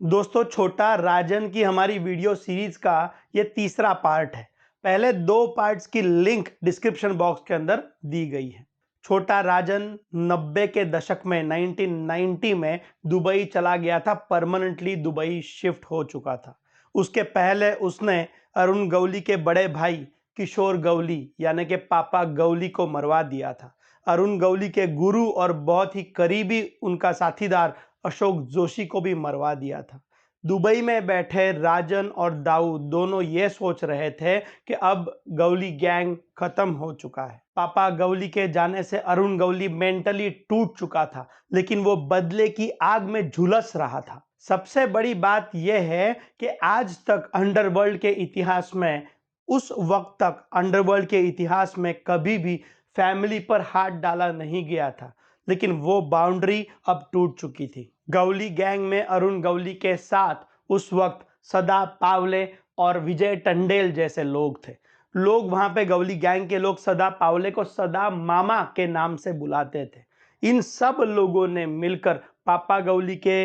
दोस्तों, छोटा राजन की हमारी वीडियो सीरीज का ये तीसरा पार्ट है। पहले दो पार्ट्स की लिंक डिस्क्रिप्शन बॉक्स के अंदर दी गई है। छोटा राजन 90 के दशक में 1990 में दुबई चला गया था। परमानेंटली दुबई शिफ्ट हो चुका था। उसके पहले उसने अरुण गवली के बड़े भाई किशोर गवली यानी कि पापा गवली को मरवा दिया था। अरुण गवली के गुरु और बहुत ही करीबी उनका साथीदार अशोक जोशी को भी मरवा दिया था। दुबई में बैठे राजन और दाऊद दोनों ये सोच रहे थे कि अब गवली गैंग खत्म हो चुका है। पापा गवली के जाने से अरुण गवली मेंटली टूट चुका था, लेकिन वो बदले की आग में झुलस रहा था। सबसे बड़ी बात यह है कि आज तक अंडरवर्ल्ड के इतिहास में, उस वक्त तक अंडरवर्ल्ड के इतिहास में कभी भी फैमिली पर हाथ डाला नहीं गया था, लेकिन वो बाउंड्री अब टूट चुकी थी। गवली गैंग में अरुण गवली के साथ उस वक्त सदा पावले और विजय टंडेल जैसे लोग थे। लोग वहां पे गवली गैंग के लोग सदा पावले को सदा मामा के नाम से बुलाते थे। इन सब लोगों ने मिलकर पापा गवली के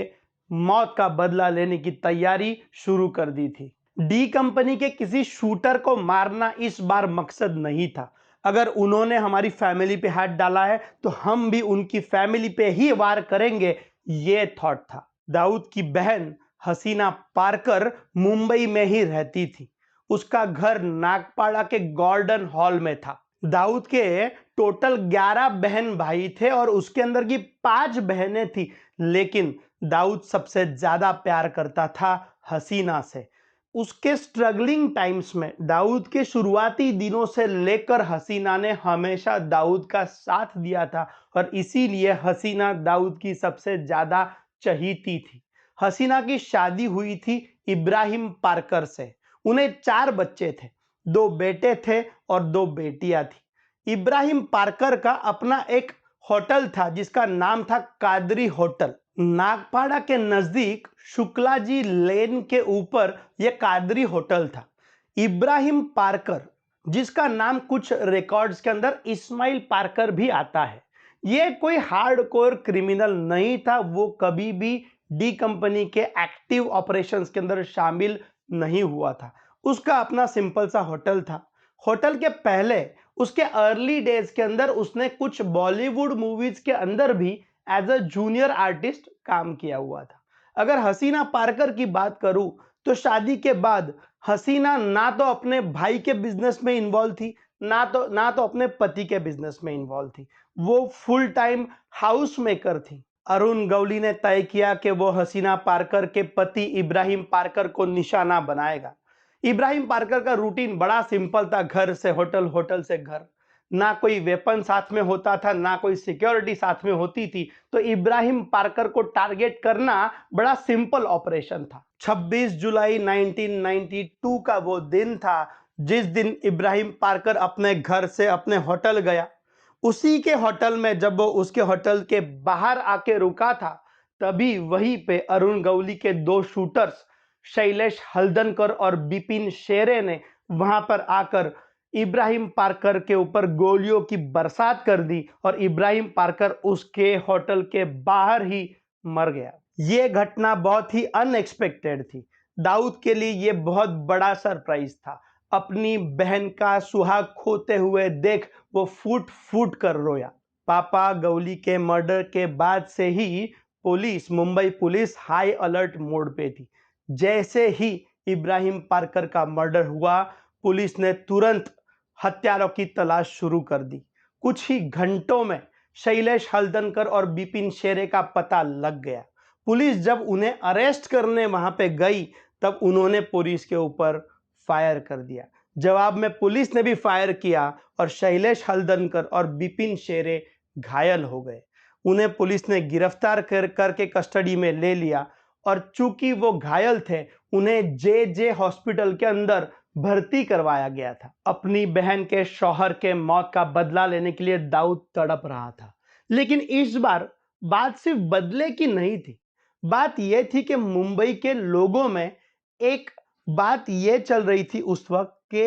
मौत का बदला लेने की तैयारी शुरू कर दी थी। डी कंपनी के किसी शूटर को मारना इस बार मकसद नहीं था। अगर उन्होंने हमारी फैमिली पे हाथ डाला है तो हम भी उनकी फैमिली पे ही वार करेंगे, ये थॉट था। दाऊद की बहन हसीना पारकर मुंबई में ही रहती थी। उसका घर नागपाड़ा के गॉर्डन हॉल में था। दाऊद के टोटल 11 बहन भाई थे और उसके अंदर की 5 बहनें थी, लेकिन दाऊद सबसे ज्यादा प्यार करता था हसीना से। उसके स्ट्रगलिंग टाइम्स में, दाऊद के शुरुआती दिनों से लेकर हसीना ने हमेशा दाऊद का साथ दिया था और इसीलिए हसीना दाऊद की सबसे ज्यादा चहीती थी। हसीना की शादी हुई थी इब्राहिम पारकर से। उन्हें 4 बच्चे थे, 2 बेटे थे और 2 बेटियां थी। इब्राहिम पारकर का अपना एक होटल था जिसका नाम था कादरी होटल। नागपाड़ा के नजदीक शुक्लाजी लेन के ऊपर यह कादरी होटल था। इब्राहिम पारकर, जिसका नाम कुछ रिकॉर्ड्स के अंदर इस्माइल पारकर भी आता है, यह कोई हार्डकोर क्रिमिनल नहीं था। वो कभी भी डी कंपनी के एक्टिव ऑपरेशंस के अंदर शामिल नहीं हुआ था। उसका अपना सिंपल सा होटल था। होटल के पहले उसके अर्ली डेज के अंदर उसने कुछ बॉलीवुड मूवीज के अंदर भी एज अ जूनियर आर्टिस्ट काम किया हुआ था। अगर हसीना पारकर की बात करूं तो शादी के बाद हसीना ना तो अपने भाई के बिजनेस में इन्वॉल्व थी, ना तो अपने पति के बिजनेस में इन्वॉल्व थी। वो फुल टाइम हाउस मेकर थी। अरुण गवली ने तय किया कि वो हसीना पारकर के पति इब्राहिम पारकर को निशाना बनाएगा। इब्राहिम पारकर का रूटीन बड़ा सिंपल था, घर से होटल, होटल से घर। ना कोई वेपन साथ में होता था, ना कोई सिक्योरिटी साथ में होती थी, तो इब्राहिम पारकर को टारगेट करना बड़ा सिंपल ऑपरेशन था। 26 जुलाई 1992 का वो दिन था जिस दिन इब्राहिम पारकर अपने घर से अपने होटल गया। उसी के होटल में जब वो उसके होटल के बाहर आके रुका था, तभी वहीं पे अरुण गवली के 2 शूटर्स शैलेश हल्दनकर और बिपिन शेरे ने वहां पर आकर इब्राहिम पारकर के ऊपर गोलियों की बरसात कर दी और इब्राहिम पारकर उसके होटल के बाहर ही मर गया। यह घटना बहुत ही अनएक्सपेक्टेड थी। दाऊद के लिए यह बहुत बड़ा सरप्राइज था। अपनी बहन का सुहाग खोते हुए देख वो फूट फूट कर रोया। पापा गवली के मर्डर के बाद से ही Mumbai police high alert mode पे थी। जैसे ही इब्राहिम पारकर का मर्डर हुआ, पुलिस ने तुरंत हत्यारों की तलाश शुरू कर दी। कुछ ही घंटों में शैलेश हल्दनकर और बिपिन शेरे का पता लग गया। पुलिस जब उन्हें अरेस्ट करने वहां पे गई, तब उन्होंने पुलिस के ऊपर फायर कर दिया। जवाब में पुलिस ने भी फायर किया और शैलेश हल्दनकर और बिपिन शेरे घायल हो गए। उन्हें पुलिस ने गिरफ्तार करके कस्टडी में ले लिया और चूंकि वो घायल थे, उन्हें जे हॉस्पिटल के अंदर भर्ती करवाया गया था। अपनी बहन के शौहर के मौत का बदला लेने के लिए दाऊद तड़प रहा था, लेकिन इस बार बात सिर्फ बदले की नहीं थी। बात यह थी कि मुंबई के लोगों में एक बात यह चल रही थी उस वक्त कि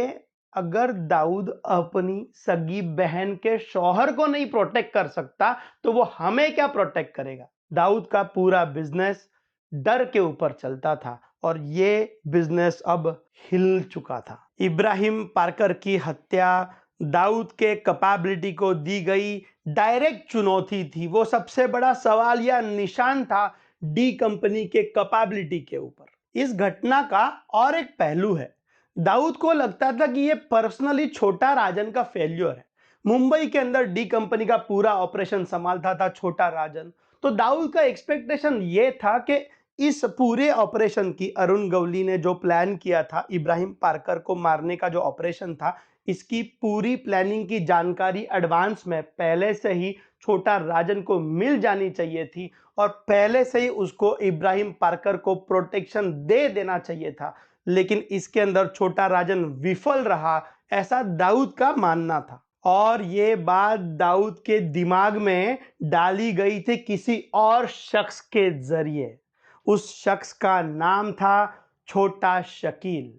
अगर दाऊद अपनी सगी बहन के शौहर को नहीं प्रोटेक्ट कर सकता तो वो हमें क्या प्रोटेक्ट करेगा। दाऊद का पूरा बिजनेस डर के ऊपर चलता था और ये बिजनेस अब हिल चुका था। इब्राहिम पार्कर की हत्या दाऊद के कैपेबिलिटी को दी गई डायरेक्ट चुनौती थी। वो सबसे बड़ा सवाल या निशान था डी कंपनी के कैपेबिलिटी के ऊपर। इस घटना का और एक पहलू है, दाऊद को लगता था कि ये पर्सनली छोटा राजन का फेल्योर है। मुंबई के अंदर डी कंपनी का पूरा ऑपरेशन संभालता था छोटा राजन, तो दाऊद का एक्सपेक्टेशन ये था कि इस पूरे ऑपरेशन की अरुण गवली ने जो प्लान किया था इब्राहिम पार्कर को मारने का जो ऑपरेशन था, इसकी पूरी प्लानिंग की जानकारी एडवांस में पहले से ही छोटा राजन को मिल जानी चाहिए थी और पहले से ही उसको इब्राहिम पार्कर को प्रोटेक्शन दे देना चाहिए था। लेकिन इसके अंदर छोटा राजन विफल रहा, ऐसा दाऊद का मानना था। और ये बात दाऊद के दिमाग में डाली गई थी किसी और शख्स के जरिए। उस शख्स का नाम था छोटा शकील।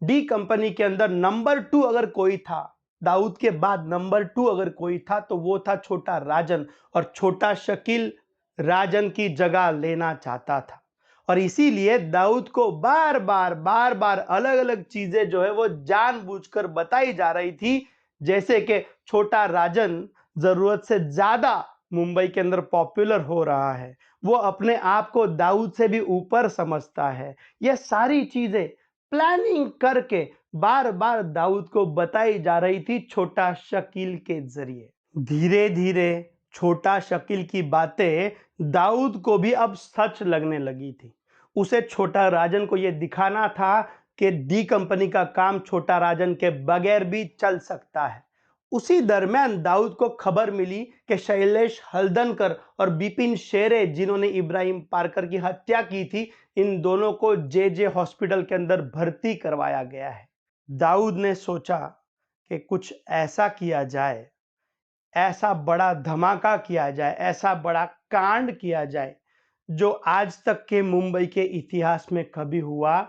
डी कंपनी के अंदर नंबर 2 अगर कोई था, दाऊद के बाद नंबर 2 अगर कोई था तो वो था छोटा राजन, और छोटा शकील राजन की जगह लेना चाहता था। और इसीलिए दाऊद को बार बार अलग अलग चीजें जो है वो जानबूझकर बताई जा रही थी, जैसे कि छोटा राजन जरूरत से ज्यादा मुंबई के अंदर पॉपुलर हो रहा है, वो अपने आप को दाऊद से भी ऊपर समझता है। यह सारी चीजें प्लानिंग करके बार बार दाऊद को बताई जा रही थी छोटा शकील के जरिए। धीरे धीरे छोटा शकील की बातें दाऊद को भी अब सच लगने लगी थी। उसे छोटा राजन को यह दिखाना था कि डी कंपनी का काम छोटा राजन के बगैर भी चल सकता है। उसी दरमियान दाऊद को खबर मिली कि शैलेश हल्दनकर और बिपिन शेरे, जिन्होंने इब्राहिम पार्कर की हत्या की थी, इन दोनों को जे हॉस्पिटल के अंदर भर्ती करवाया गया है। दाऊद ने सोचा कि कुछ ऐसा किया जाए, ऐसा बड़ा धमाका किया जाए, ऐसा बड़ा कांड किया जाए जो आज तक के मुंबई के इतिहास में कभी हुआ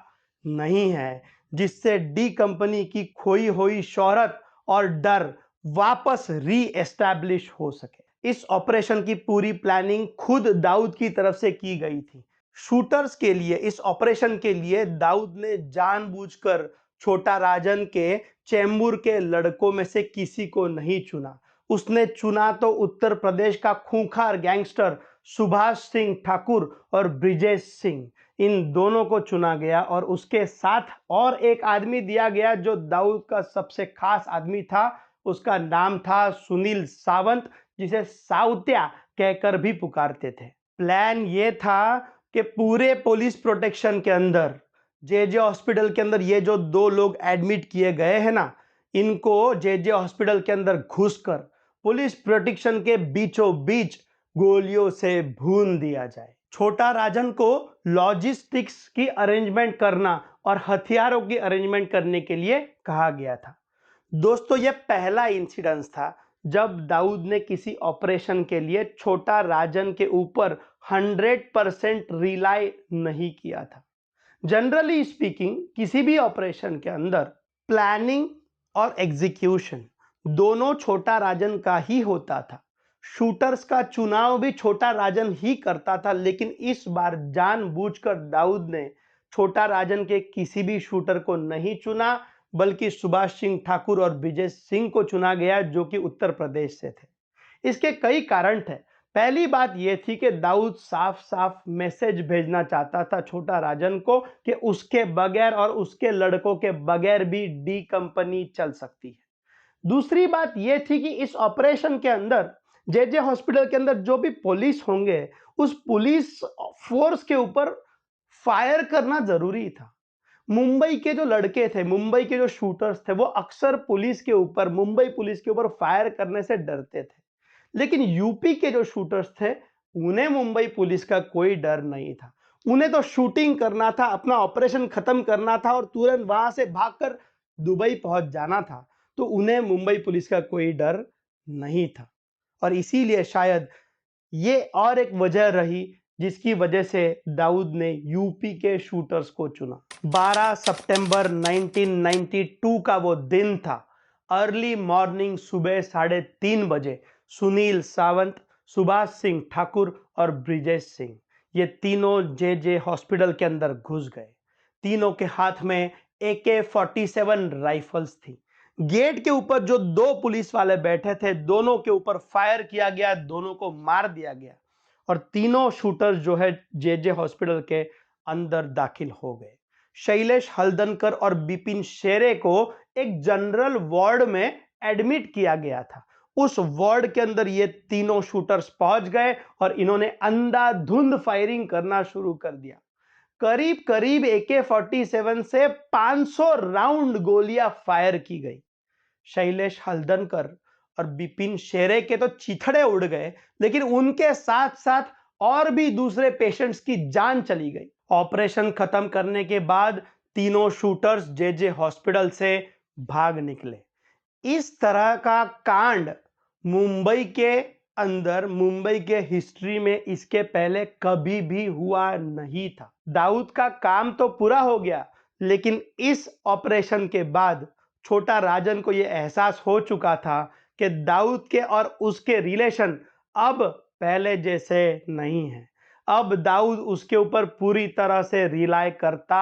नहीं है, जिससे डी कंपनी की खोई हुई शोहरत और डर वापस री एस्टैब्लिश हो सके। इस ऑपरेशन की पूरी प्लानिंग खुद दाऊद की तरफ से की गई थी। शूटर्स के लिए, इस ऑपरेशन के लिए दाऊद ने जानबूझकर छोटा राजन के चेंबूर के लड़कों में से किसी को नहीं चुना। उसने चुना तो उत्तर प्रदेश का खूंखार गैंगस्टर सुभाष सिंह ठाकुर और ब्रिजेश सिंह, इन दोनों को चुना गया और उसके साथ और एक आदमी दिया गया जो दाऊद का सबसे खास आदमी था। उसका नाम था सुनील सावंत, जिसे साउत्या कहकर भी पुकारते थे। प्लान ये था कि पूरे पुलिस प्रोटेक्शन के अंदर, जे हॉस्पिटल के अंदर ये जो 2 लोग एडमिट किए गए हैं ना, इनको जे हॉस्पिटल के अंदर घुसकर पुलिस प्रोटेक्शन के बीचों बीच गोलियों से भून दिया जाए। छोटा राजन को लॉजिस्टिक्स की अरेंजमेंट करना और हथियारों की अरेंजमेंट करने के लिए कहा गया था। दोस्तों, यह पहला इंसिडेंस था जब दाऊद ने किसी ऑपरेशन के लिए छोटा राजन के ऊपर 100% रिलाई नहीं किया था। जनरली स्पीकिंग, किसी भी ऑपरेशन के अंदर प्लानिंग और एग्जीक्यूशन दोनों छोटा राजन का ही होता था। शूटर्स का चुनाव भी छोटा राजन ही करता था, लेकिन इस बार जानबूझकर दाऊद ने छोटा राजन के किसी भी शूटर को नहीं चुना, बल्कि सुभाष सिंह ठाकुर और ब्रिजेश सिंह को चुना गया, जो कि उत्तर प्रदेश से थे। इसके कई कारण थे। पहली बात यह थी कि दाऊद साफ साफ मैसेज भेजना चाहता था छोटा राजन को कि उसके बगैर और उसके लड़कों के बगैर भी डी कंपनी चल सकती है। दूसरी बात यह थी कि इस ऑपरेशन के अंदर जे हॉस्पिटल के अंदर जो भी पुलिस होंगे, उस पुलिस फोर्स के ऊपर फायर करना जरूरी था। मुंबई के जो लड़के थे, मुंबई के जो शूटर्स थे, वो अक्सर पुलिस के ऊपर, मुंबई पुलिस के ऊपर फायर करने से डरते थे। लेकिन यूपी के जो शूटर्स थे, उन्हें मुंबई पुलिस का कोई डर नहीं था। उन्हें तो शूटिंग करना था, अपना ऑपरेशन खत्म करना था और तुरंत वहां से भागकर दुबई पहुंच जाना था। तो उन्हें मुंबई पुलिस का कोई डर नहीं था। और इसीलिए शायद ये और एक वजह रही जिसकी वजह से दाऊद ने यूपी के शूटर्स को चुना। 12 सितंबर 1992 का वो दिन था। अर्ली मॉर्निंग, सुबह 3:30 बजे सुनील सावंत, सुभाष सिंह ठाकुर और ब्रिजेश सिंह, ये तीनों जे हॉस्पिटल के अंदर घुस गए। तीनों के हाथ में AK-47 राइफल्स थी। गेट के ऊपर जो दो पुलिस वाले बैठे थे, दोनों के ऊपर फायर किया गया, दोनों को मार दिया गया और तीनों शूटर्स जो है जे हॉस्पिटल के अंदर दाखिल हो गए। शैलेश हल्दनकर और बिपिन शेरे को एक जनरल वार्ड में एडमिट किया गया था। उस वार्ड के अंदर ये तीनों शूटर्स पहुंच गए और इन्होंने अंधाधुंध फायरिंग करना शुरू कर दिया। करीब करीब AK-47 से 500 राउंड गोलियां फायर की गई। शैलेश हल्दनकर और बिपिन शेरे के तो चिथड़े उड़ गए, लेकिन उनके साथ साथ और भी दूसरे पेशेंट्स की जान चली गई। ऑपरेशन खत्म करने के बाद तीनों शूटर्स जे हॉस्पिटल से भाग निकले। इस तरह का कांड मुंबई के अंदर, मुंबई के हिस्ट्री में इसके पहले कभी भी हुआ नहीं था। दाऊद का काम तो पूरा हो गया, लेकिन इस ऑपरेशन के बाद छोटा राजन को यह एहसास हो चुका था कि दाऊद के और उसके रिलेशन अब पहले जैसे नहीं है। अब दाऊद उसके ऊपर पूरी तरह से रिलाय करता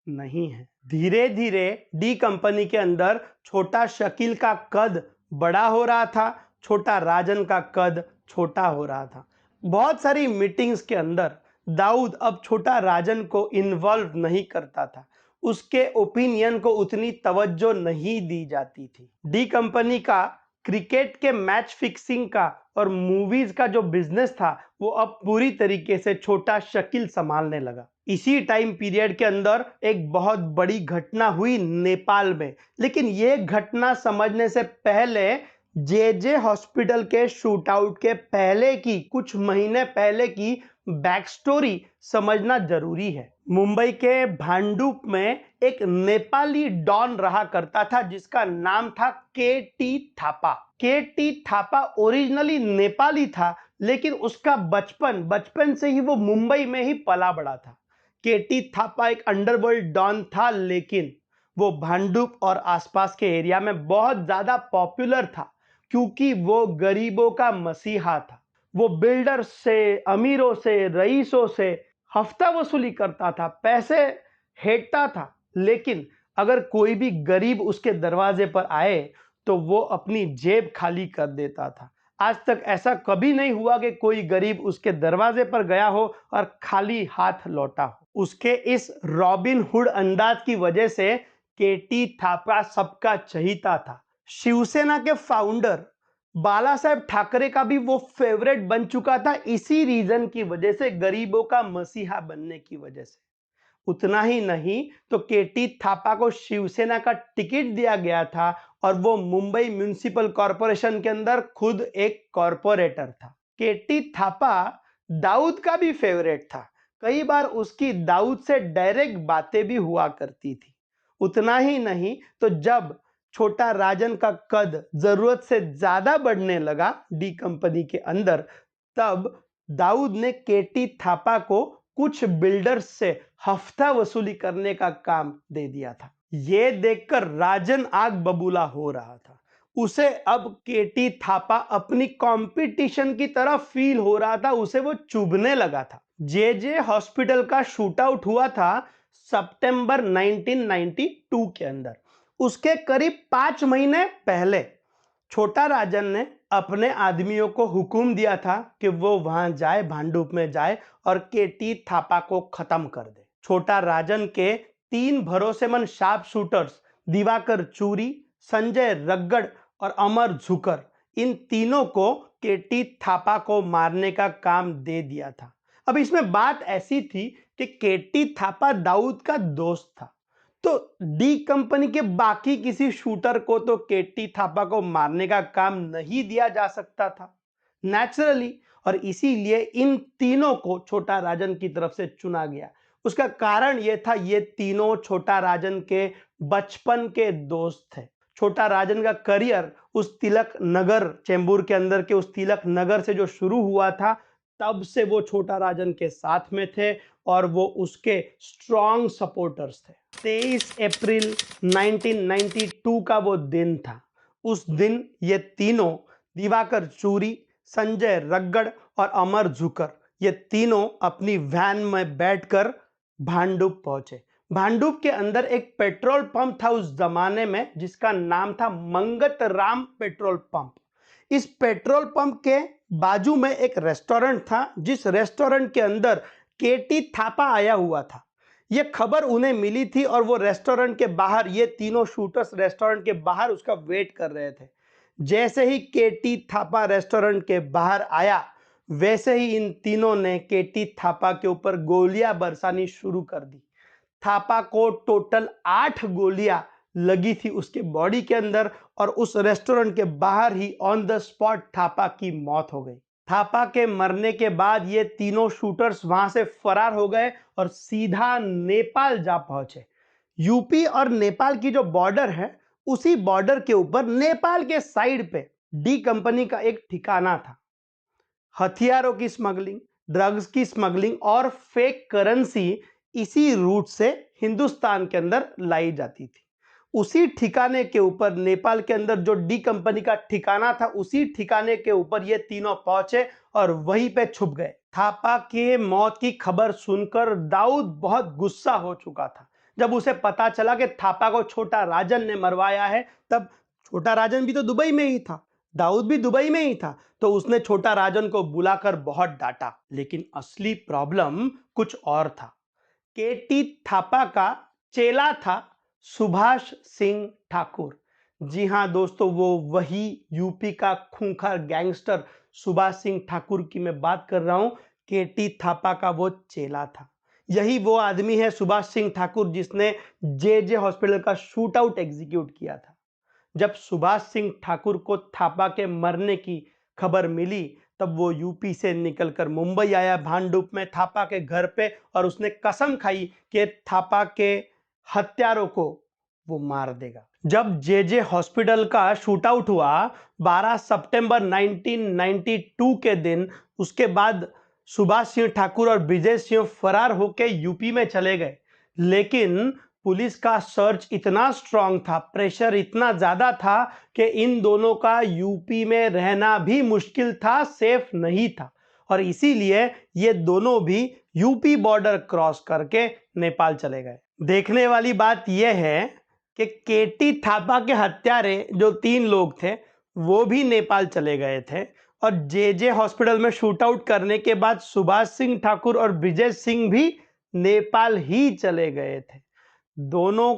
नहीं है। धीरे धीरे डी कंपनी के अंदर छोटा शकील का कद बड़ा हो रहा था, छोटा राजन का कद छोटा हो रहा था। बहुत सारी मीटिंग्स के अंदर दाऊद अब छोटा राजन को इन्वॉल्व नहीं करता था। उसके ओपिनियन को उतनी तवज्जो नहीं दी जाती थी। डी कंपनी का क्रिकेट के मैच फिक्सिंग का और मूवीज का जो बिजनेस था वो अब पूरी तरीके से छोटा शकील संभालने लगा। इसी टाइम पीरियड के अंदर एक बहुत बड़ी घटना हुई नेपाल में, लेकिन ये घटना समझने से पहले जे हॉस्पिटल के शूट आउट के पहले की, कुछ महीने पहले की बैक स्टोरी समझना जरूरी है। मुंबई के भांडुप में एक नेपाली डॉन रहा करता था जिसका नाम था KT Thapa. KT Thapa originally Nepali था, लेकिन उसका बचपन से ही वो मुंबई में ही पला बड़ा था। KT थापा एक अंडरवर्ल्ड डॉन था, लेकिन वो भांडुप और आसपास के एरिया में बहुत ज्यादा पॉपुलर था क्योंकि वो गरीबों का मसीहा था। वो बिल्डर से, अमीरों से, रईसों से हफ्ता वसूली करता था, पैसे हेटता था, लेकिन अगर कोई भी गरीब उसके दरवाजे पर आए तो वो अपनी जेब खाली कर देता था। आज तक ऐसा कभी नहीं हुआ कि कोई गरीब उसके दरवाजे पर गया हो और खाली हाथ लौटा हो। उसके इस रॉबिन हुड अंदाज की वजह से KT थापा सबका चहीता था। शिवसेना के फाउंडर बाला साहेब ठाकरे का भी वो फेवरेट बन चुका था, इसी रीजन की वजह से, गरीबों का मसीहा बनने की वजह से। उतना ही नहीं तो KT थापा को शिवसेना का टिकट दिया गया था और वो मुंबई म्युनिसिपल कॉरपोरेशन के अंदर खुद एक कॉरपोरेटर था। KT थापा दाऊद का भी फेवरेट था। कई बार उसकी दाऊद से डायरेक्ट बातें भी हुआ करती थी। उतना ही नहीं तो जब छोटा राजन का कद जरूरत से ज्यादा बढ़ने लगा डी कंपनी के अंदर, तब दाऊद ने KT थापा को कुछ बिल्डर्स से हफ्ता वसूली करने का काम दे दिया था। यह देखकर राजन आग बबूला हो रहा था। उसे अब KT थापा अपनी कंपटीशन की तरह फील हो रहा था, उसे वो चुभने लगा था। जे हॉस्पिटल का शूट आउट हुआ था सितंबर 1992 के अंदर। उसके करीब 5 महीने पहले छोटा राजन ने अपने आदमियों को हुक्म दिया था कि वो वहां जाए, भांडुप में जाए और KT थापा को खत्म कर दे। छोटा राजन के 3 भरोसेमंद शार्प शूटर्स दिवाकर चूरी, संजय रगड़ और अमर झुकर, इन तीनों को KT थापा को मारने का काम दे दिया था। अब इसमें बात ऐसी थी कि KT थापा दाऊद का दोस्त था, तो डी कंपनी के बाकी किसी शूटर को तो KT थापा को मारने का काम नहीं दिया जा सकता था नेचुरली, और इसीलिए इन तीनों को छोटा राजन की तरफ से चुना गया। उसका कारण यह था, ये तीनों छोटा राजन के बचपन के दोस्त थे। छोटा राजन का करियर उस तिलक नगर, चेंबूर के अंदर के उस तिलक नगर से जो शुरू हुआ था, तब से वो छोटा राजन के साथ में थे और वो उसके स्ट्रॉन्ग सपोर्टर्स थे। 23 अप्रैल 1992 का वो दिन था। उस दिन ये तीनों, दिवाकर चूरी, संजय रगड़ और अमर झुकर, ये तीनों अपनी वैन में बैठकर भांडुप पहुंचे। भांडुप के अंदर एक पेट्रोल पंप था उस जमाने में, जिसका नाम था मंगत राम पेट्रोल पंप। इस पेट्रोल पंप के बाजू में एक रेस्टोरेंट था, जिस रेस्टोरेंट के अंदर केटी थापा आया हुआ था। यह खबर उन्हें मिली थी और वो रेस्टोरेंट के बाहर, ये तीनों शूटर्स रेस्टोरेंट के बाहर उसका वेट कर रहे थे। जैसे ही केटी थापा रेस्टोरेंट के बाहर आया, वैसे ही इन तीनों ने केटी थापा के ऊपर गोलियां बरसानी शुरू कर दी। थापा को टोटल 8 गोलियां लगी थी उसके बॉडी के अंदर और उस रेस्टोरेंट के बाहर ही ऑन द स्पॉट थापा की मौत हो गई। थापा के मरने के बाद ये तीनों शूटर्स वहां से फरार हो गए और सीधा नेपाल जा पहुंचे। यूपी और नेपाल की जो बॉर्डर है, उसी बॉर्डर के ऊपर नेपाल के साइड पे डी कंपनी का एक ठिकाना था। हथियारों की स्मगलिंग, ड्रग्स की स्मगलिंग और फेक करेंसी इसी रूट से हिंदुस्तान के अंदर लाई जाती थी। उसी ठिकाने के ऊपर, नेपाल के अंदर जो डी कंपनी का ठिकाना था, उसी ठिकाने के ऊपर ये तीनों पहुंचे और वहीं पे छुप गए। थापा के मौत की खबर सुनकर दाऊद बहुत गुस्सा हो चुका था। जब उसे पता चला कि थापा को छोटा राजन ने मरवाया है, तब छोटा राजन भी तो दुबई में ही था, दाऊद भी दुबई में ही था, तो उसने छोटा राजन को बुलाकर बहुत डांटा। लेकिन असली प्रॉब्लम कुछ और था। केटी थापा का चेला था सुभाष सिंह ठाकुर। जी हां दोस्तों, वो वही यूपी का खूंखार गैंगस्टर सुभाष सिंह ठाकुर की मैं बात कर रहा हूं। केटी थापा का वो चेला था। यही वो आदमी है सुभाष सिंह ठाकुर जिसने जे हॉस्पिटल का शूट आउट एग्जीक्यूट किया था। जब सुभाष सिंह ठाकुर को थापा के मरने की खबर मिली, तब वो यूपी से निकलकर मुंबई आया भांडुप में थापा के घर पे, और उसने कसम खाई कि थापा के हत्यारों को वो मार देगा। जब जे हॉस्पिटल का शूट आउट हुआ 12 सितंबर 1992 के दिन, उसके बाद सुभाष सिंह ठाकुर और ब्रिजेश सिंह फरार होकर यूपी में चले गए। लेकिन पुलिस का सर्च इतना स्ट्रांग था, प्रेशर इतना ज्यादा था कि इन दोनों का यूपी में रहना भी मुश्किल था, सेफ नहीं था, और इसीलिए ये दोनों भी यूपी बॉर्डर क्रॉस करके नेपाल चले गए। देखने वाली बात यह है कि केटी थापा के हत्यारे जो 3 लोग थे, वो भी नेपाल चले गए थे, और जे हॉस्पिटल में शूट आउट करने के बाद सुभाष सिंह ठाकुर और ब्रिजेश सिंह भी नेपाल ही चले गए थे। दोनों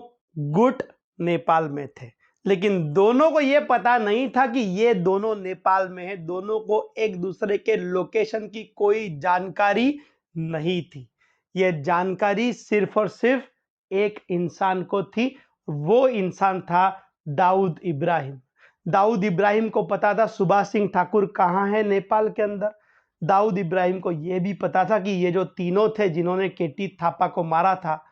गुट नेपाल में थे, लेकिन दोनों को यह पता नहीं था कि ये दोनों नेपाल में हैं। दोनों को एक दूसरे के लोकेशन की कोई जानकारी नहीं थी। यह जानकारी सिर्फ और सिर्फ एक इंसान को थी, वो इंसान था दाऊद इब्राहिम। दाऊद इब्राहिम को पता था सुभाष सिंह ठाकुर कहाँ है नेपाल के अंदर। दाऊद इब्राहिम को यह भी पता था कि ये जो तीनों थे जिन्होंने केटी थापा को मारा था,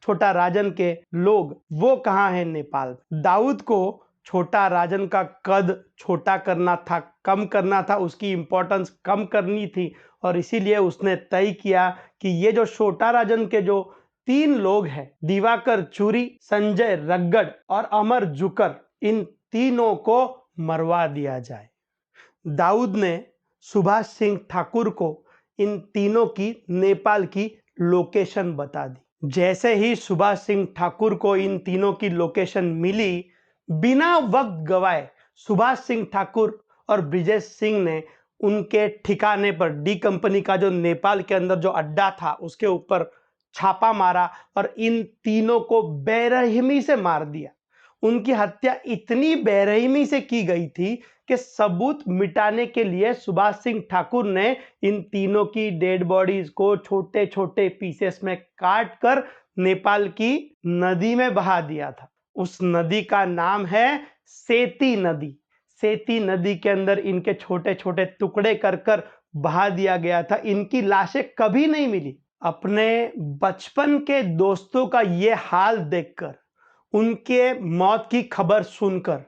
छोटा राजन के लोग, वो कहाँ है नेपाल। दाऊद को छोटा राजन का कद छोटा करना था, कम करना था, उसकी इंपॉर्टेंस कम करनी थी, और इसीलिए उसने तय किया कि ये जो छोटा राजन के जो 3 लोग हैं, दिवाकर चूरी, संजय रगड़ और अमर जुकर, इन तीनों को मरवा दिया जाए। दाऊद ने सुभाष सिंह ठाकुर को इन तीनों की नेपाल की लोकेशन बता दी। जैसे ही सुभाष सिंह ठाकुर को इन तीनों की लोकेशन मिली, बिना वक्त गवाए सुभाष सिंह ठाकुर और ब्रिजेश सिंह ने उनके ठिकाने पर, डी कंपनी का जो नेपाल के अंदर जो अड्डा था, उसके ऊपर छापा मारा और इन तीनों को बेरहमी से मार दिया। उनकी हत्या इतनी बेरहमी से की गई थी कि सबूत मिटाने के लिए सुभाष सिंह ठाकुर ने इन तीनों की डेड बॉडीज को छोटे छोटे पीसेस में काट कर नेपाल की नदी में बहा दिया था। उस नदी का नाम है सेती नदी। सेती नदी के अंदर इनके छोटे छोटे टुकड़े कर कर बहा दिया गया था। इनकी लाशें कभी नहीं मिली। अपने बचपन के दोस्तों का ये हाल देखकर, उनके मौत की खबर सुनकर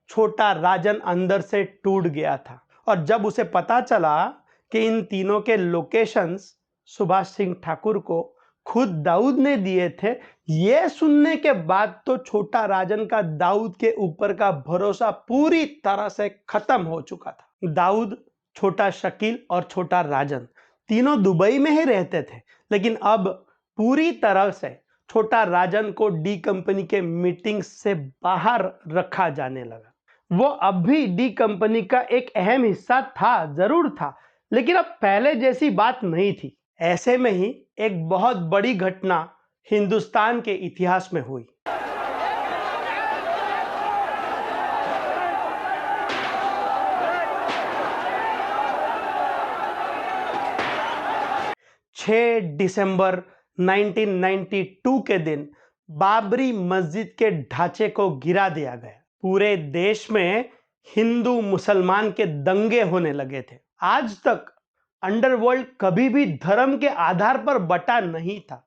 छोटा राजन अंदर से टूट गया था। और जब उसे पता चला कि इन तीनों के लोकेशंस सुभाष सिंह ठाकुर को खुद दाऊद ने दिए थे, यह सुनने के बाद तो छोटा राजन का दाऊद के ऊपर का भरोसा पूरी तरह से खत्म हो चुका था। दाऊद, छोटा शकील और छोटा राजन तीनों दुबई में ही रहते थे, लेकिन अब पूरी तरह से छोटा राजन को डी कंपनी के मीटिंग से बाहर रखा जाने लगा। वो अब भी डी कंपनी का एक अहम हिस्सा था, जरूर था, लेकिन अब पहले जैसी बात नहीं थी। ऐसे में ही एक बहुत बड़ी घटना हिंदुस्तान के इतिहास में हुई। दिसंबर 1992 के दिन बाबरी मस्जिद के ढांचे को गिरा दिया गया। पूरे देश में हिंदू मुसलमान के दंगे होने लगे थे। आज तक अंडरवर्ल्ड कभी भी धर्म के आधार पर बटा नहीं था।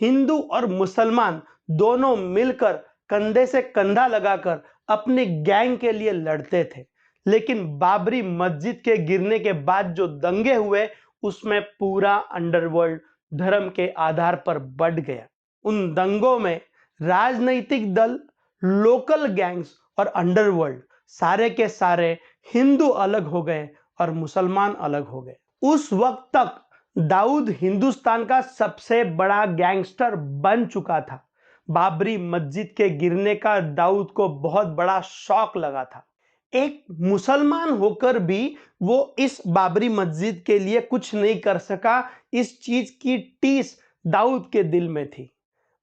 हिंदू और मुसलमान दोनों मिलकर कंधे से कंधा लगाकर अपने गैंग के लिए लड़ते थे, लेकिन बाबरी मस्जिद के गिरने के बाद जो दंगे हुए उसमें पूरा अंडरवर्ल्ड धर्म के आधार पर बट गया। उन दंगों में राजनीतिक दल, लोकल गैंग्स और अंडरवर्ल्ड सारे के सारे हिंदू अलग हो गए और मुसलमान अलग हो गए। उस वक्त तक दाऊद हिंदुस्तान का सबसे बड़ा गैंगस्टर बन चुका था। बाबरी मस्जिद के गिरने का दाऊद को बहुत बड़ा शॉक लगा था। एक मुसलमान होकर भी वो इस बाबरी मस्जिद के लिए कुछ नहीं कर सका। इस चीज की टीस दाऊद के दिल में थी।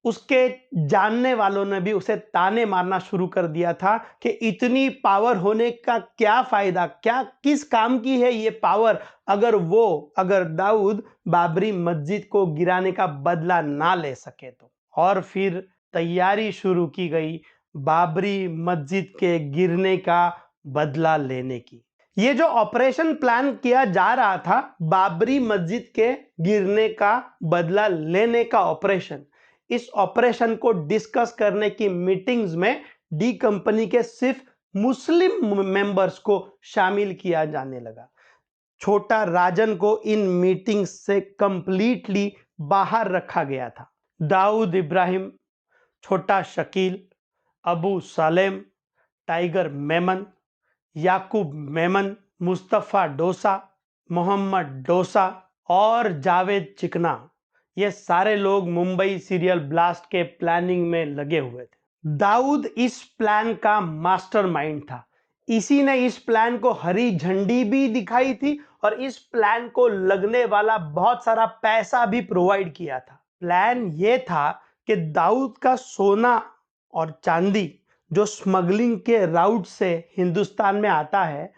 उसके जानने वालों ने भी उसे ताने मारना शुरू कर दिया था कि इतनी पावर होने का क्या फायदा, क्या किस काम की है ये पावर, अगर दाऊद बाबरी मस्जिद को गिराने का बदला ना ले सके तो। और फिर तैयारी शुरू की गई बाबरी मस्जिद के गिरने का बदला लेने की। ये जो ऑपरेशन प्लान किया जा रहा था, बाबरी मस्जिद के गिरने का बदला लेने का ऑपरेशन, इस ऑपरेशन को डिस्कस करने की मीटिंग्स में डी कंपनी के सिर्फ मुस्लिम मेंबर्स को शामिल किया जाने लगा। छोटा राजन को इन मीटिंग्स से कंप्लीटली बाहर रखा गया था। दाऊद इब्राहिम, छोटा शकील, अबू सालेम, टाइगर मेमन, याकूब मेमन, मुस्तफ़ा डोसा, मोहम्मद डोसा और जावेद चिकना, ये सारे लोग मुंबई सीरियल ब्लास्ट के प्लानिंग में लगे हुए थे। दाऊद इस प्लान का मास्टरमाइंड था। इसी ने इस प्लान को हरी झंडी भी दिखाई थी और इस प्लान को लगने वाला बहुत सारा पैसा भी प्रोवाइड किया था। प्लान ये था कि दाऊद का सोना और चांदी जो स्मगलिंग के राउट से हिंदुस्तान में आता है,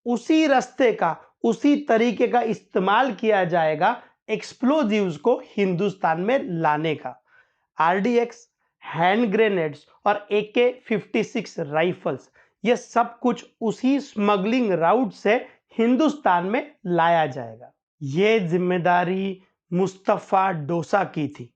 उसी रास्ते का, उसी तरीके का इस्तेमाल किया जाएगा एक्सप्लोजिव्स को हिंदुस्तान में लाने का। आरडीएक्स, हैंड ग्रेनेड्स और AK-56 राइफल्स, ये सब कुछ उसी स्मगलिंग राउट से हिंदुस्तान में लाया जाएगा। ये जिम्मेदारी मुस्तफ़ा डोसा की थी।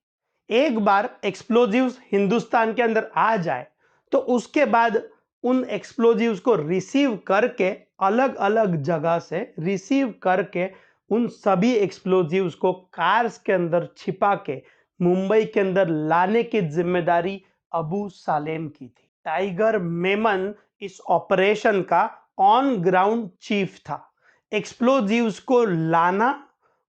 एक बार एक्सप्लोजिव्स हिंदुस्तान के अंदर आ जाए तो उसके बाद उन एक्सप्लोजिव्स को रिसीव करके, अलग अलग जगह से रिसीव करके, उन सभी एक्सप्लोजिव्स को कार्स के अंदर छिपा के मुंबई के अंदर लाने की जिम्मेदारी अबू सालेम की थी। टाइगर मेमन इस ऑपरेशन का ऑन ग्राउंड चीफ था। एक्सप्लोजिव्स को लाना,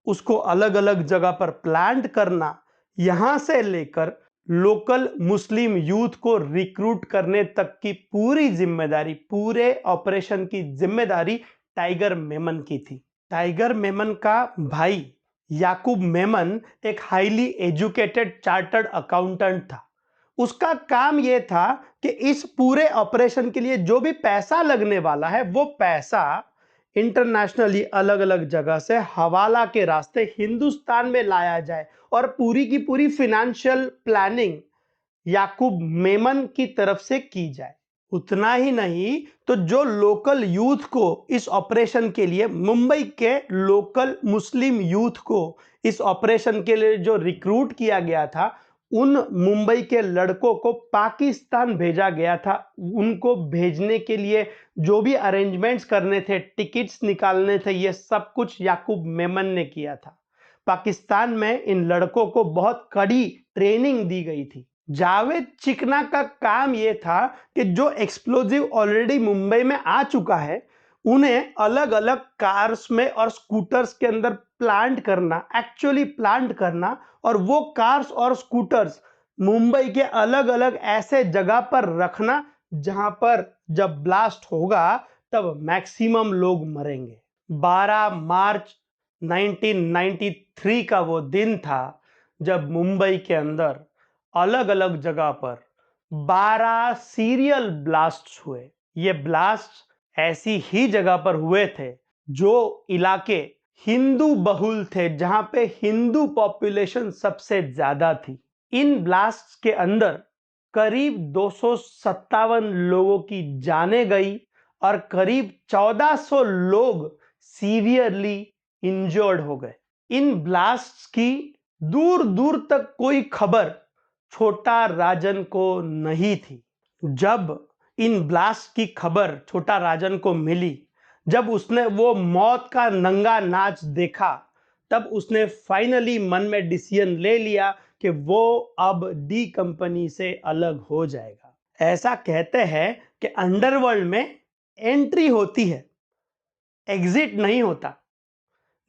उसको अलग अलग जगह पर प्लांट करना, यहां से लेकर लोकल मुस्लिम यूथ को रिक्रूट करने तक की पूरी जिम्मेदारी, पूरे ऑपरेशन की जिम्मेदारी टाइगर मेमन की थी। टाइगर मेमन का भाई याकूब मेमन एक हाईली एजुकेटेड चार्टर्ड अकाउंटेंट था। उसका काम यह था कि इस पूरे ऑपरेशन के लिए जो भी पैसा लगने वाला है, वो पैसा इंटरनेशनली अलग अलग जगह से हवाला के रास्ते हिंदुस्तान में लाया जाए और पूरी की पूरी फिनेंशियल प्लानिंग याकूब मेमन की तरफ से की जाए। उतना ही नहीं तो जो लोकल यूथ को इस ऑपरेशन के लिए, मुंबई के लोकल मुस्लिम यूथ को इस ऑपरेशन के लिए जो रिक्रूट किया गया था, उन मुंबई के लड़कों को पाकिस्तान भेजा गया था। उनको भेजने के लिए जो भी अरेंजमेंट्स करने थे, टिकट्स निकालने थे, ये सब कुछ याकूब मेमन ने किया था। पाकिस्तान में इन लड़कों को बहुत कड़ी ट्रेनिंग दी गई थी। जावेद चिकना का काम यह था कि जो एक्सप्लोजिव ऑलरेडी मुंबई में आ चुका है, उन्हें अलग अलग कार्स में और स्कूटर्स के अंदर एक्चुअली प्लांट करना, और वो कार्स और स्कूटर्स मुंबई के अलग अलग ऐसे जगह पर रखना जहां पर जब ब्लास्ट होगा तब मैक्सिमम लोग मरेंगे। 12 मार्च 1993 का वो दिन था जब मुंबई के अंदर अलग अलग जगह पर 12 सीरियल ब्लास्ट्स हुए। ये ब्लास्ट ऐसी ही जगह पर हुए थे जो इलाके हिंदू बहुल थे, जहां पे हिंदू पॉपुलेशन सबसे ज्यादा थी। इन ब्लास्ट्स के अंदर करीब 257 लोगों की जानें गई और करीब 1400 लोग सीवियरली इंजर्ड हो गए। इन ब्लास्ट्स की दूर दूर तक कोई खबर छोटा राजन को नहीं थी। जब इन ब्लास्ट की खबर छोटा राजन को मिली, जब उसने वो मौत का नंगा नाच देखा, तब उसने फाइनली मन में डिसीजन ले लिया कि वो अब डी कंपनी से अलग हो जाएगा। ऐसा कहते हैं कि अंडरवर्ल्ड में एंट्री होती है, एग्जिट नहीं होता।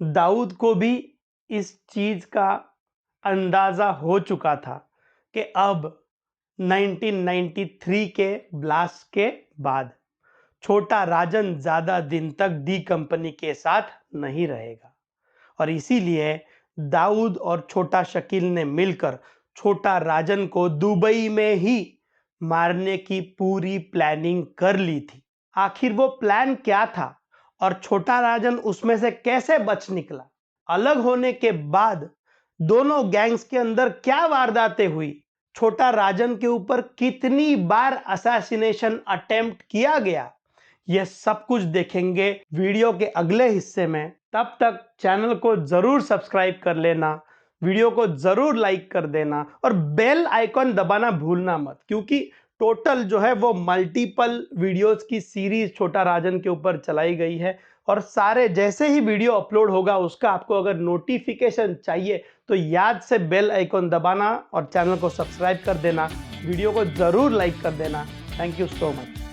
दाऊद को भी इस चीज का अंदाजा हो चुका था कि अब 1993 के ब्लास्ट के बाद छोटा राजन ज्यादा दिन तक डी कंपनी के साथ नहीं रहेगा, और इसीलिए दाऊद और छोटा शकील ने मिलकर छोटा राजन को दुबई में ही मारने की पूरी प्लानिंग कर ली थी। आखिर वो प्लान क्या था और छोटा राजन उसमें से कैसे बच निकला? अलग होने के बाद दोनों गैंग्स के अंदर क्या वारदातें हुई? छोटा राजन के ऊपर कितनी बार असैसिनेशन अटेम्प्ट किया गया? यह सब कुछ देखेंगे वीडियो के अगले हिस्से में। तब तक चैनल को जरूर सब्सक्राइब कर लेना, वीडियो को जरूर लाइक कर देना और बेल आइकॉन दबाना भूलना मत, क्योंकि टोटल जो है वो मल्टीपल वीडियोस की सीरीज छोटा राजन के ऊपर चलाई गई है, और सारे जैसे ही वीडियो अपलोड होगा उसका आपको अगर नोटिफिकेशन चाहिए तो याद से बेल आइकॉन दबाना और चैनल को सब्सक्राइब कर देना, वीडियो को जरूर लाइक कर देना। Thank you so much.